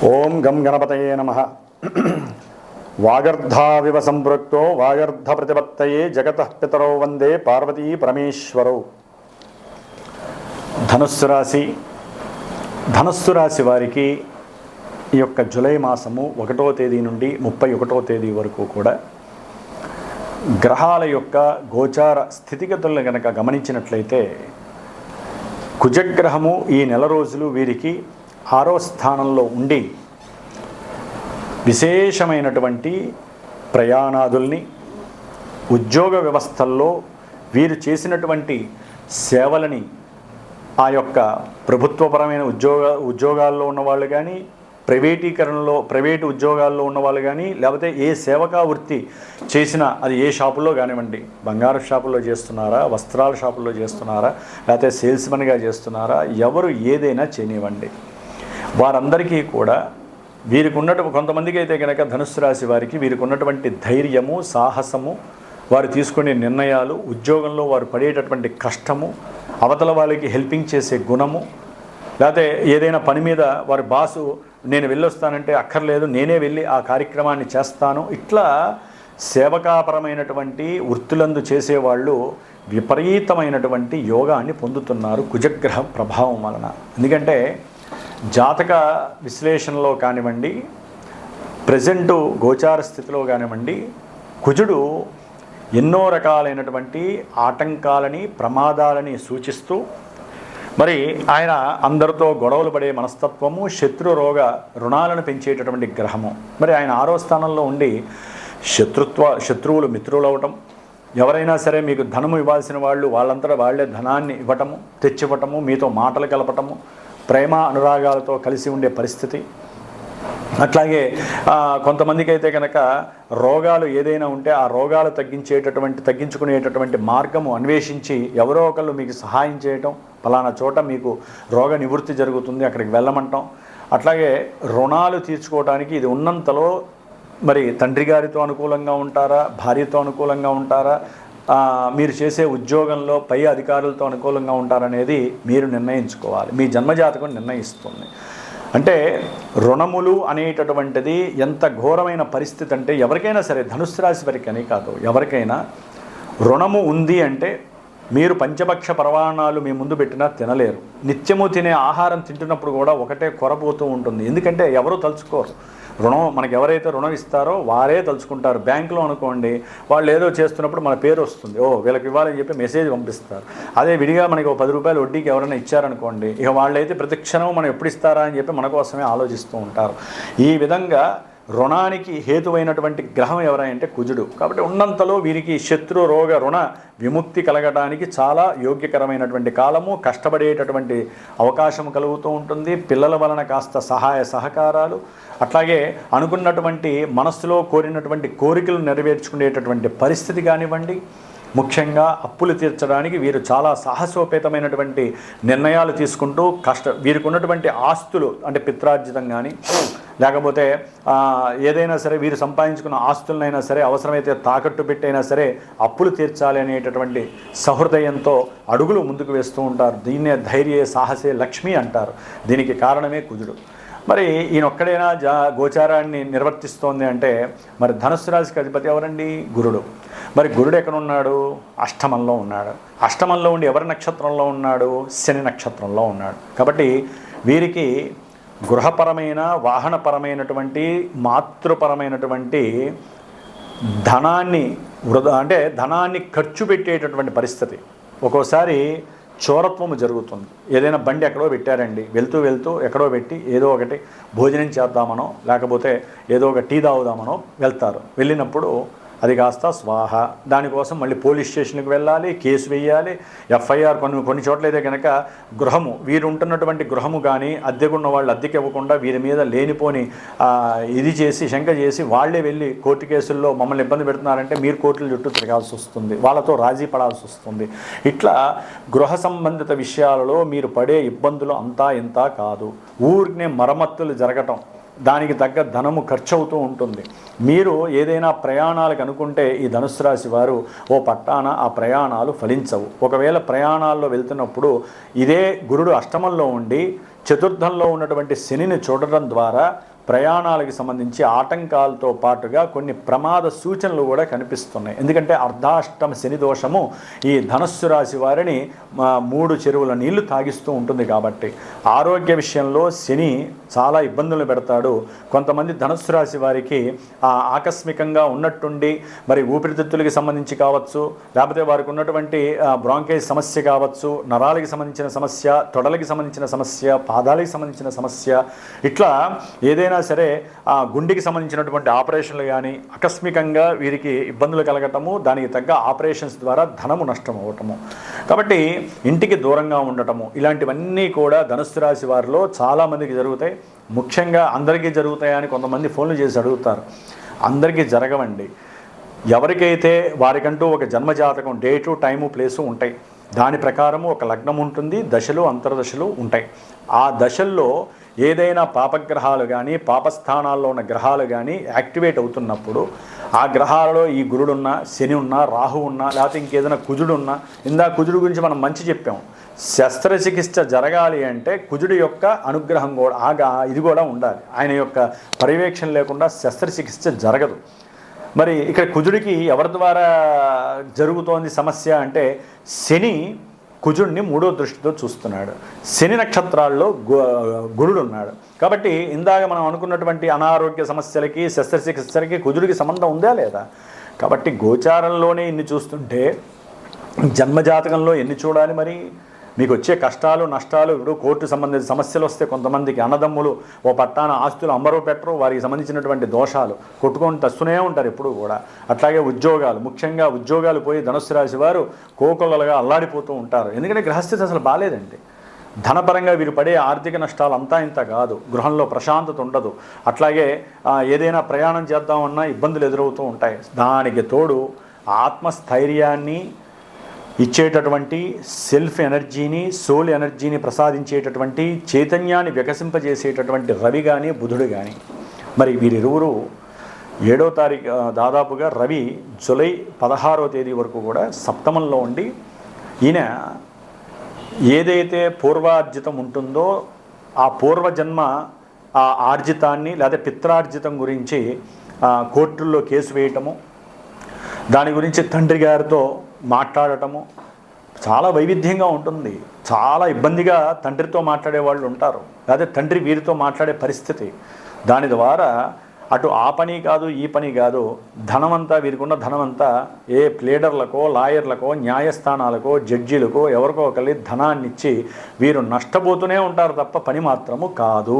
ఓం గం గణపతయే నమః. వాగర్ధావివ సంపృక్తో వాగర్ధ ప్రతిపత్తయే జగతః పితరౌ వందే పార్వతీ పరమేశ్వరౌ. ధనుస్సు రాశి వారికి ఈ యొక్క జూలై మాసము 1వ తేదీ నుండి 31వ తేదీ వరకు కూడా గ్రహాల యొక్క గోచార స్థితిగతులను కనుక గమనించినట్లయితే కుజగ్రహము ఈ నెల రోజులు వీరికి 6వ స్థానంలో ఉండి విశేషమైనటువంటి ప్రయాణాదుల్ని, ఉద్యోగ వ్యవస్థల్లో వీరు చేసినటువంటి సేవలని ఆ యొక్క ప్రభుత్వపరమైన ఉద్యోగాల్లో ఉన్నవాళ్ళు కానీ, ప్రైవేటు ఉద్యోగాల్లో ఉన్నవాళ్ళు కానీ, లేకపోతే ఏ సేవకా వృత్తి చేసినా అది ఏ షాపుల్లో కానివ్వండి, బంగారు షాపుల్లో చేస్తున్నారా, వస్త్రాల షాపుల్లో చేస్తున్నారా, లేకపోతే సేల్స్మెన్గా చేస్తున్నారా, ఎవరు ఏదైనా చేయనివ్వండి, వారందరికీ కూడా వీరికి ఉన్నటువంటి కొంతమందికి అయితే కనుక ధనుస్సు రాశి వారికి వీరికి ఉన్నటువంటి ధైర్యము, సాహసము, వారు తీసుకునే నిర్ణయాలు, ఉద్యోగంలో వారు పడేటటువంటి కష్టము, అవతల వాళ్ళకి హెల్పింగ్ చేసే గుణము, లేకపోతే ఏదైనా పని మీద వారి బాసు నేను వెళ్ళొస్తానంటే అక్కర్లేదు నేనే వెళ్ళి ఆ కార్యక్రమాన్ని చేస్తాను, ఇట్లా సేవకాపరమైనటువంటి వృత్తులందు చేసేవాళ్ళు విపరీతమైనటువంటి యోగాన్ని పొందుతున్నారు కుజగ్రహ ప్రభావం వలన. ఎందుకంటే జాతక విశ్లేషణలో కానివ్వండి, ప్రజెంటు గోచార స్థితిలో కానివ్వండి, కుజుడు ఎన్నో రకాలైనటువంటి ఆటంకాలని, ప్రమాదాలని సూచిస్తూ మరి ఆయన అందరితో గొడవలు పడే మనస్తత్వము, శత్రురోగ రుణాలను పెంచేటటువంటి గ్రహము. మరి ఆయన 6వ స్థానంలో ఉండి శత్రువులు మిత్రులు అవ్వటం, ఎవరైనా సరే మీకు ధనము ఇవ్వాల్సిన వాళ్ళు వాళ్ళంతటా వాళ్లే ధనాన్ని ఇవ్వటము, తెచ్చివ్వటము, మీతో మాటలు కలపటము, ప్రేమ అనురాగాలతో కలిసి ఉండే పరిస్థితి. అట్లాగే కొంతమందికి అయితే కనుక రోగాలు ఏదైనా ఉంటే ఆ రోగాలు తగ్గించుకునేటటువంటి మార్గము అన్వేషించి ఎవరో ఒకళ్ళు మీకు సహాయం చేయటం, ఫలానా చోట మీకు రోగ నివృత్తి జరుగుతుంది అక్కడికి వెళ్ళమంటాం. అట్లాగే రుణాలు తీర్చుకోవడానికి ఇది ఉన్నంతలో మరి తండ్రి గారితో అనుకూలంగా ఉంటారా, భార్యతో అనుకూలంగా ఉంటారా, మీరు చేసే ఉద్యోగంలో పై అధికారులతో అనుకూలంగా ఉంటారనేది మీరు నిర్ణయించుకోవాలి. మీ జన్మజాతకం నిర్ణయిస్తుంది. అంటే రుణములు అనేటటువంటిది ఎంత ఘోరమైన పరిస్థితి అంటే ఎవరికైనా సరే, ధనుస్సు రాశి వారికని కాదు, ఎవరికైనా రుణము ఉంది అంటే మీరు పంచపక్ష పరమాణాలు మీ ముందు పెట్టినా తినలేరు. నిత్యము తినే ఆహారం తింటున్నప్పుడు కూడా ఒకటే కొరపోతూ ఉంటుంది. ఎందుకంటే ఎవరు తలుచుకోరు. రుణం మనకు ఎవరైతే రుణం ఇస్తారో వారే తలుచుకుంటారు. బ్యాంకులో అనుకోండి, వాళ్ళు ఏదో చేస్తున్నప్పుడు మన పేరు వస్తుంది, వీళ్ళకి ఇవ్వాలని చెప్పి మెసేజ్ పంపిస్తారు. అదే విడిగా మనకి ఒక 10 రూపాయలు వడ్డీకి ఎవరైనా ఇచ్చారనుకోండి, ఇక వాళ్ళైతే ప్రతి క్షణం మనం ఎప్పుడు ఇస్తారా అని చెప్పి మన కోసమే ఆలోచిస్తూ ఉంటారు. ఈ విధంగా రుణానికి హేతువైనటువంటి గ్రహం ఎవరంటే కుజుడు. కాబట్టి ఉన్నంతలో వీరికి శత్రు రోగ రుణ విముక్తి కలగడానికి చాలా యోగ్యకరమైనటువంటి కాలము, కష్టపడేటటువంటి అవకాశం కలుగుతూ ఉంటుంది. పిల్లల వలన కాస్త సహాయ సహకారాలు, అట్లాగే అనుకున్నటువంటి మనస్సులో కోరినటువంటి కోరికలు నెరవేర్చుకునేటటువంటి పరిస్థితి కానివ్వండి, ముఖ్యంగా అప్పులు తీర్చడానికి వీరు చాలా సాహసోపేతమైనటువంటి నిర్ణయాలు తీసుకుంటూ వీరికి ఉన్నటువంటి ఆస్తులు అంటే పిత్రార్జితం కానీ, లేకపోతే ఏదైనా సరే వీరు సంపాదించుకున్న ఆస్తులనైనా సరే అవసరమైతే తాకట్టు పెట్టైనా సరే అప్పులు తీర్చాలి అనేటటువంటి సహృదయంతో అడుగులు ముందుకు వేస్తూ ఉంటారు. దీన్నే ధైర్య సాహసే లక్ష్మి అంటారు. దీనికి కారణమే కుజుడు. మరి ఈయనొక్కడైనా గోచారాన్ని నిర్వర్తిస్తోంది అంటే మరి ధనుస్సు రాశికి అధిపతి ఎవరండి? గురుడు. మరి గురుడు ఎక్కడ ఉన్నాడు? అష్టమంలో ఉన్నాడు. అష్టమంలో ఉండి ఎవరి నక్షత్రంలో ఉన్నాడు? శని నక్షత్రంలో ఉన్నాడు. కాబట్టి వీరికి గృహపరమైన, వాహనపరమైనటువంటి, మాతృపరమైనటువంటి ధనాన్ని ఖర్చు పెట్టేటటువంటి పరిస్థితి. ఒక్కోసారి చోరత్వము జరుగుతుంది. ఏదైనా బండి ఎక్కడో పెట్టారండి, వెళ్తూ ఎక్కడో పెట్టి ఏదో ఒకటి భోజనం చేద్దామనో లేకపోతే ఏదో ఒక టీ తాగుదామనో వెళ్తారు. వెళ్ళినప్పుడు అది కాస్త స్వాహ. దానికోసం మళ్ళీ పోలీస్ స్టేషన్కి వెళ్ళాలి, కేసు వేయాలి, ఎఫ్ఐఆర్. కొన్ని చోట్లయితే కనుక గృహము, వీరు ఉంటున్నటువంటి గృహము కానీ అద్దెకున్న వాళ్ళు అద్దెకి ఇవ్వకుండా వీరి మీద లేనిపోని ఇది చేసి శంక చేసి వాళ్ళే వెళ్ళి కోర్టు కేసుల్లో మమ్మల్ని ఇబ్బంది పెడుతున్నారంటే మీరు కోర్టుల చుట్టూ తిరగాల్సి వస్తుంది, వాళ్ళతో రాజీ పడాల్సి వస్తుంది. ఇట్లా గృహ సంబంధిత విషయాలలో మీరు పడే ఇబ్బందులు అంతా ఇంత కాదు. ఊరినే మరమ్మతులు జరగటం, దానికి తగ్గ ధనము ఖర్చు అవుతూ ఉంటుంది. మీరు ఏదైనా ప్రయాణాలకు అనుకుంటే ఈ ధనుస్సు రాశి వారు ఓ పట్టాన ఆ ప్రయాణాలు ఫలించవు. ఒకవేళ ప్రయాణాల్లో వెళ్తున్నప్పుడు ఇదే గురుడు అష్టమంలో ఉండి చతుర్థంలో ఉన్నటువంటి శనిని చూడడం ద్వారా ప్రయాణాలకు సంబంధించి ఆటంకాలతో పాటుగా కొన్ని ప్రమాద సూచనలు కూడా కనిపిస్తున్నాయి. ఎందుకంటే అర్ధాష్టమ శని దోషము ఈ ధనస్సు రాశి వారిని 3 చెరువుల నీళ్లు తాగిస్తూ ఉంటుంది. కాబట్టి ఆరోగ్య విషయంలో శని చాలా ఇబ్బందులు పెడతాడు. కొంతమంది ధనస్సు రాశి వారికి ఆకస్మికంగా ఉన్నట్టుండి మరి ఊపిరితిత్తులకి సంబంధించి కావచ్చు, లేకపోతే వారికి ఉన్నటువంటి బ్రాంకైటిస్ సమస్య కావచ్చు, నరాలకి సంబంధించిన సమస్య, తొడలకి సంబంధించిన సమస్య, పాదాలకి సంబంధించిన సమస్య, ఇట్లా ఏదైనా సరే గుండెకి సంబంధించినటువంటి ఆపరేషన్లు కానీ ఆకస్మికంగా వీరికి ఇబ్బందులు కలగటము, దానికి తగ్గ ఆపరేషన్స్ ద్వారా ధనము నష్టం అవ్వటము, కాబట్టి ఇంటికి దూరంగా ఉండటము, ఇలాంటివన్నీ కూడా ధనుస్సు రాశి వారిలో చాలామందికి జరుగుతాయి. ముఖ్యంగా అందరికీ జరుగుతాయని కొంతమంది ఫోన్లు చేసి అడుగుతారు. అందరికీ జరగవండి. ఎవరికైతే వారికంటూ ఒక జన్మజాతకం డేటు, టైము, ప్లేసు ఉంటాయి. దాని ప్రకారము ఒక లగ్నం ఉంటుంది, దశలు, అంతర్దశలు ఉంటాయి. ఆ దశల్లో ఏదైనా పాపగ్రహాలు కానీ పాపస్థానాల్లో ఉన్న గ్రహాలు కానీ యాక్టివేట్ అవుతున్నప్పుడు ఆ గ్రహాలలో ఈ గురుడున్నా, శని ఉన్నా, రాహు ఉన్నా, లేకపోతే ఇంకేదైనా కుజుడున్నా, కుజుడు గురించి మనం మంచి చెప్పాం. శస్త్రచికిత్స జరగాలి అంటే కుజుడి యొక్క అనుగ్రహం కూడా ఇది కూడా ఉండాలి. ఆయన యొక్క పర్యవేక్షణ లేకుండా శస్త్రచికిత్స జరగదు. మరి ఇక్కడ కుజుడికి ఎవరి ద్వారా జరుగుతోంది సమస్య అంటే శని కుజుడిని 3వ దృష్టితో చూస్తున్నాడు. శని నక్షత్రాల్లో గురుడు ఉన్నాడు. కాబట్టి ఇందాక మనం అనుకున్నటువంటి అనారోగ్య సమస్యలకి శస్త్రచికిత్సలకి కుజుడికి సంబంధం ఉందా లేదా? కాబట్టి గోచారంలోనే ఇన్ని చూస్తుంటే జన్మజాతకంలో ఎన్ని చూడాలి? మరి మీకు వచ్చే కష్టాలు, నష్టాలు, ఇప్పుడు కోర్టు సంబంధించిన సమస్యలు వస్తే కొంతమందికి అన్నదమ్ములు ఓ పట్టాన ఆస్తులు అమ్మరో పెట్టరు, వారికి సంబంధించినటువంటి దోషాలు కొట్టుకొని తస్తూనే ఉంటారు ఎప్పుడు కూడా. అట్లాగే ఉద్యోగాలు, ముఖ్యంగా ఉద్యోగాలు పోయి ధనుస్సు రాశి వారు కోకొల్లలుగా అల్లాడిపోతూ ఉంటారు. ఎందుకంటే గ్రహస్థితి అసలు బాగాలేదండి. ధనపరంగా వీరు పడే ఆర్థిక నష్టాలు అంతా ఇంత కాదు. గృహంలో ప్రశాంతత ఉండదు. అట్లాగే ఏదైనా ప్రయాణం చేద్దామన్నా ఇబ్బందులు ఎదురవుతూ ఉంటాయి. దానికి తోడు ఆత్మస్థైర్యాన్ని ఇచ్చేటటువంటి సెల్ఫ్ ఎనర్జీని, సోల్ ఎనర్జీని ప్రసాదించేటటువంటి చైతన్యాన్ని వికసింపజేసేటటువంటి రవి కానీ బుధుడు కానీ, మరి వీరిరువురు 7వ తారీఖు దాదాపుగా రవి జూలై 16వ తేదీ వరకు కూడా సప్తమంలో ఉండి ఈయన ఏదైతే పూర్వార్జితం ఉంటుందో ఆ పూర్వజన్మ ఆ ఆర్జితాన్ని లేదా పిత్రార్జితం గురించి కోర్టుల్లో కేసు వేయటము, దాని గురించి తండ్రి గారితో మాట్లాడటము చాలా వైవిధ్యంగా ఉంటుంది. చాలా ఇబ్బందిగా తండ్రితో మాట్లాడే వాళ్ళు ఉంటారు, లేదా తండ్రి వీరితో మాట్లాడే పరిస్థితి. దాని ద్వారా అటు ఆ పని కాదు, ఈ పని కాదు, ధనమంతా వీరికున్న ధనమంతా ఏ ప్లేడర్లకో, లాయర్లకో, న్యాయస్థానాలకో, జడ్జీలకో ఎవరికో ఒకరి ధనాన్ని ఇచ్చి వీరు నష్టపోతూనే ఉంటారు తప్ప పని మాత్రము కాదు.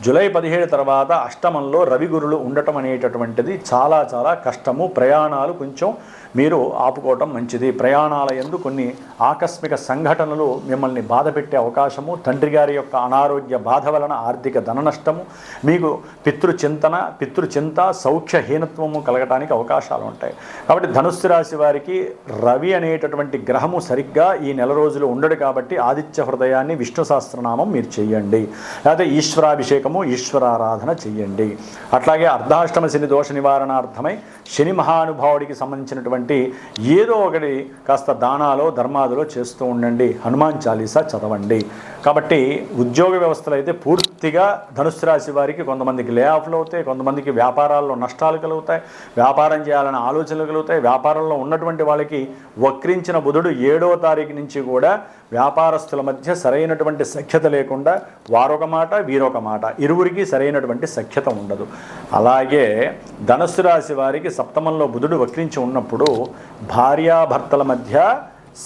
జూలై 17 తర్వాత అష్టమంలో రవిగురులు ఉండటం అనేటటువంటిది చాలా చాలా కష్టము. ప్రయాణాలు కొంచెం మీరు ఆపుకోవటం మంచిది. ప్రయాణాల యందు కొన్ని ఆకస్మిక సంఘటనలు మిమ్మల్ని బాధ పెట్టే అవకాశము, తండ్రి గారి యొక్క అనారోగ్య బాధ వలన ఆర్థిక ధన నష్టము, మీకు పితృచింత సౌఖ్యహీనత్వము కలగటానికి అవకాశాలు ఉంటాయి. కాబట్టి ధనుస్సు రాశి వారికి రవి అనేటటువంటి గ్రహము సరిగ్గా ఈ నెల రోజులు ఉండడు. కాబట్టి ఆదిత్య హృదయాన్ని, విష్ణు సహస్రనామం మీరు చెయ్యండి, లేకపోతే ఈశ్వరాభిషేకము, ఈశ్వరారాధన చెయ్యండి. అట్లాగే అర్ధాష్టమ శని దోష నివారణార్థమై శని మహానుభావుడికి సంబంధించినటువంటి ఏదో ఒకటి కాస్త దానాలో ధర్మాదులో చేస్తూ ఉండండి. హనుమాన్ చాలీసా చదవండి. కాబట్టి ఉద్యోగ వ్యవస్థలు అయితే పూర్తిగా ధనుస్సు రాశి వారికి కొంతమందికి లే ఆఫ్లు అవుతాయి, కొంతమందికి వ్యాపారాల్లో నష్టాలు కలుగుతాయి, వ్యాపారం చేయాలనే ఆలోచనలు కలుగుతాయి. వ్యాపారంలో ఉన్నటువంటి వాళ్ళకి వక్రించిన బుధుడు 7వ తారీఖు నుంచి కూడా వ్యాపారస్తుల మధ్య సరైనటువంటి సఖ్యత లేకుండా వారొక మాట, వీరొక మాట, ఇరువురికి సరైనటువంటి సఖ్యత ఉండదు. అలాగే ధనుస్సు రాశి వారికి సప్తమంలో బుధుడు వక్రించి ఉన్నప్పుడు భార్యాభర్తల మధ్య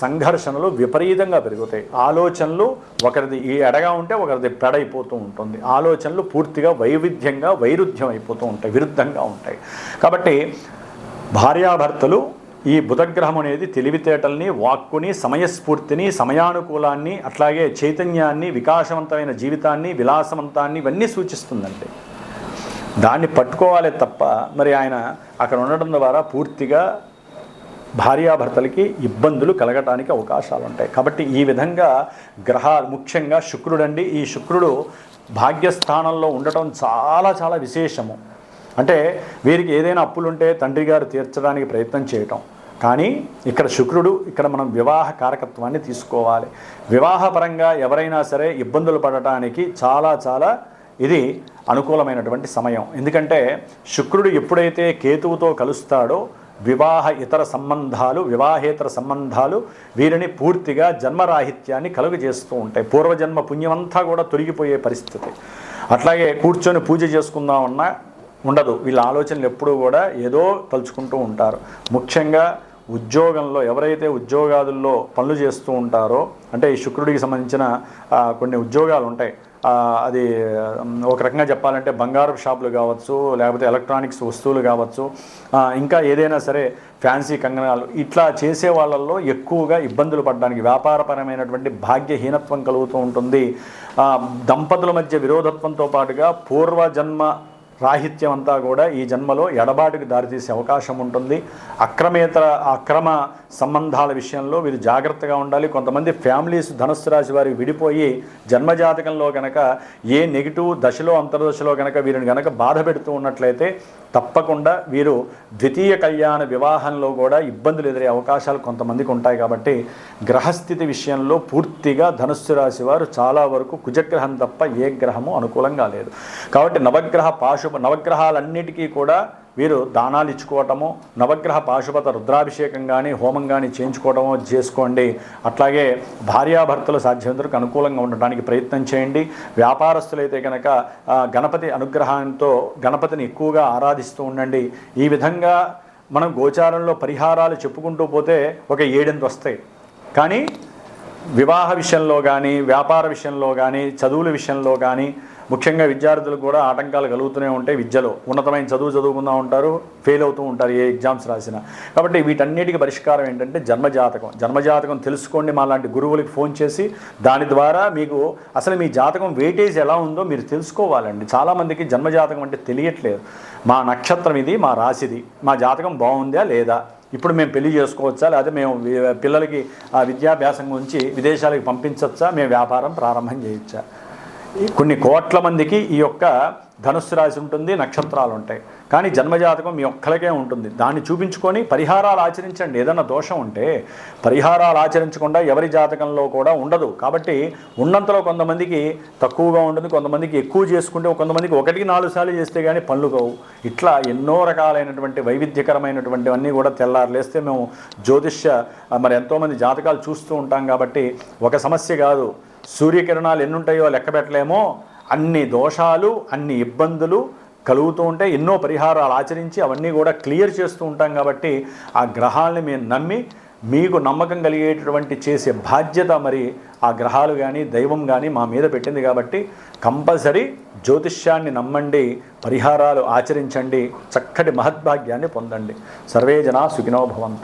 సంఘర్షణలు విపరీతంగా పెరుగుతాయి. ఆలోచనలు ఒకరిది ఈ ఎడగా ఉంటే ఒకరిది పెడైపోతూ ఉంటుంది. ఆలోచనలు పూర్తిగా వైరుధ్యం అయిపోతూ ఉంటాయి, విరుద్ధంగా ఉంటాయి. కాబట్టి భార్యాభర్తలు ఈ బుధగ్రహం అనేది తెలివితేటల్ని, వాక్కుని, సమయస్ఫూర్తిని, సమయానుకూలాన్ని, అట్లాగే చైతన్యాన్ని, వికాసవంతమైన జీవితాన్ని, విలాసవంతాన్ని ఇవన్నీ సూచిస్తుందండి. దాన్ని పట్టుకోవాలే తప్ప మరి ఆయన అక్కడ ఉండడం ద్వారా పూర్తిగా భార్యాభర్తలకి ఇబ్బందులు కలగటానికి అవకాశాలు ఉంటాయి. కాబట్టి ఈ విధంగా గ్రహాలు, ముఖ్యంగా శుక్రుడండి, ఈ శుక్రుడు భాగ్యస్థానంలో ఉండటం చాలా చాలా విశేషము. అంటే వీరికి ఏదైనా అప్పులుంటే తండ్రి గారు తీర్చడానికి ప్రయత్నం చేయటం. కానీ ఇక్కడ శుక్రుడు, ఇక్కడ మనం వివాహ కారకత్వాన్ని తీసుకోవాలి. వివాహపరంగా ఎవరైనా సరే ఇబ్బందులు పడటానికి చాలా చాలా ఇది అనుకూలమైనటువంటి సమయం. ఎందుకంటే శుక్రుడు ఎప్పుడైతే కేతువుతో కలుస్తాడో వివాహేతర సంబంధాలు వీరిని పూర్తిగా జన్మరాహిత్యాన్ని కలుగజేస్తూ ఉంటాయి. పూర్వజన్మ పుణ్యమంతా కూడా తొలగిపోయే పరిస్థితి. అట్లాగే కూర్చొని పూజ చేసుకుందామన్నా ఉండదు. వీళ్ళ ఆలోచనలు ఎప్పుడూ కూడా ఏదో తలుచుకుంటూ ఉంటారు. ముఖ్యంగా ఉద్యోగంలో ఎవరైతే ఉద్యోగాదుల్లో పనులు చేస్తూ ఉంటారో, అంటే ఈ శుక్రుడికి సంబంధించిన కొన్ని ఉద్యోగాలు ఉంటాయి. అది ఒక రకంగా చెప్పాలంటే బంగారు షాపులు కావచ్చు, లేకపోతే ఎలక్ట్రానిక్స్ వస్తువులు కావచ్చు, ఇంకా ఏదైనా సరే ఫ్యాన్సీ కంగనాలు, ఇట్లా చేసే వాళ్ళల్లో ఎక్కువగా ఇబ్బందులు పడడానికి వ్యాపారపరమైనటువంటి భాగ్యహీనత్వం కలుగుతూ ఉంటుంది. దంపతుల మధ్య విరోధత్వంతో పాటుగా పూర్వజన్మ రాహిత్యం అంతా కూడా ఈ జన్మలో ఎడబాటుకు దారితీసే అవకాశం ఉంటుంది. అక్రమ సంబంధాల విషయంలో వీరు జాగ్రత్తగా ఉండాలి. కొంతమంది ఫ్యామిలీస్ ధనుస్సు రాశి వారికి విడిపోయి జన్మజాతకంలో కనుక ఏ నెగిటివ్ దశలో అంతర్దశలో కనుక వీరిని కనుక బాధ పెడుతూ ఉన్నట్లయితే తప్పకుండా వీరు ద్వితీయ కళ్యాణ వివాహంలో కూడా ఇబ్బందులు ఎదురే అవకాశాలు కొంతమందికి ఉంటాయి. కాబట్టి గ్రహస్థితి విషయంలో పూర్తిగా ధనుస్సు రాశి వారు చాలా వరకు కుజగ్రహం తప్ప ఏ గ్రహము అనుకూలంగా లేదు. కాబట్టి నవగ్రహాలన్నిటికీ కూడా వీరు దానాలు ఇచ్చుకోవటము, నవగ్రహ పాశుపత రుద్రాభిషేకం కానీ హోమం కానీ చేయించుకోవటమో చేసుకోండి. అట్లాగే భార్యాభర్తలు సాధ్యమైనంతవరకు అనుకూలంగా ఉండడానికి ప్రయత్నం చేయండి. వ్యాపారస్తులైతే కనుక గణపతి అనుగ్రహంతో గణపతిని ఎక్కువగా ఆరాధిస్తూ ఉండండి. ఈ విధంగా మనం గోచారంలో పరిహారాలు చెప్పుకుంటూ పోతే ఒక 7 వస్తాయి. కానీ వివాహ విషయంలో కానీ, వ్యాపార విషయంలో కానీ, చదువుల విషయంలో కానీ, ముఖ్యంగా విద్యార్థులకు కూడా ఆటంకాలు కలుగుతూనే ఉంటాయి. విద్యలో ఉన్నతమైన చదువుకుంటూ ఉంటారు, ఫెయిల్ అవుతూ ఉంటారు ఏ ఎగ్జామ్స్ రాసినా. కాబట్టి వీటన్నిటికీ పరిష్కారం ఏంటంటే జన్మజాతకం తెలుసుకోండి. మా లాంటి గురువులకి ఫోన్ చేసి దాని ద్వారా మీకు అసలు మీ జాతకం వెయిటేజ్ ఎలా ఉందో మీరు తెలుసుకోవాలండి. చాలామందికి జన్మజాతకం అంటే తెలియట్లేదు. మా నక్షత్రం ఇది, మా రాశిది, మా జాతకం బాగుందా లేదా, ఇప్పుడు మేము పెళ్లి చేసుకోవచ్చా, లేకపోతే మేము పిల్లలకి విద్యాభ్యాసం గురించి విదేశాలకు పంపించవచ్చా, మేము వ్యాపారం ప్రారంభం చేయొచ్చా. కొన్ని కోట్ల మందికి ఈ యొక్క ధనుస్సు రాశి ఉంటుంది, నక్షత్రాలు ఉంటాయి. కానీ జన్మజాతకం మీ ఒక్కరికే ఉంటుంది. దాన్ని చూపించుకొని పరిహారాలు ఆచరించండి. ఏదైనా దోషం ఉంటే పరిహారాలు ఆచరించకుండా ఎవరి జాతకంలో కూడా ఉండదు. కాబట్టి ఉన్నంతలో కొంతమందికి తక్కువగా ఉంటుంది, కొంతమందికి ఎక్కువ చేసుకుంటే, కొంతమందికి 1-4 సార్లు చేస్తే కానీ పనులు కావు. ఇట్లా ఎన్నో రకాలైనటువంటి వైవిధ్యకరమైనటువంటివన్నీ కూడా తెల్లారులేస్తే మేము మరి ఎంతోమంది జాతకాలు చూస్తూ ఉంటాం. కాబట్టి ఒక సమస్య కాదు, సూర్యకిరణాలు ఎన్నుంటాయో లెక్క పెట్టలేమో, అన్ని దోషాలు, అన్ని ఇబ్బందులు కలుగుతూ ఉంటే ఎన్నో పరిహారాలు ఆచరించి అవన్నీ కూడా క్లియర్ చేస్తూ ఉంటాం. కాబట్టి ఆ గ్రహాలని మేము నమ్మి మీకు నమ్మకం కలిగేటటువంటి చేసే బాధ్యత మరి ఆ గ్రహాలు కానీ దైవం కానీ మా మీద పెట్టింది. కాబట్టి కంపల్సరీ జ్యోతిష్యాన్ని నమ్మండి, పరిహారాలు ఆచరించండి, చక్కటి మహద్భాగ్యాన్ని పొందండి. సర్వే జనా సుఖినో భవంతు.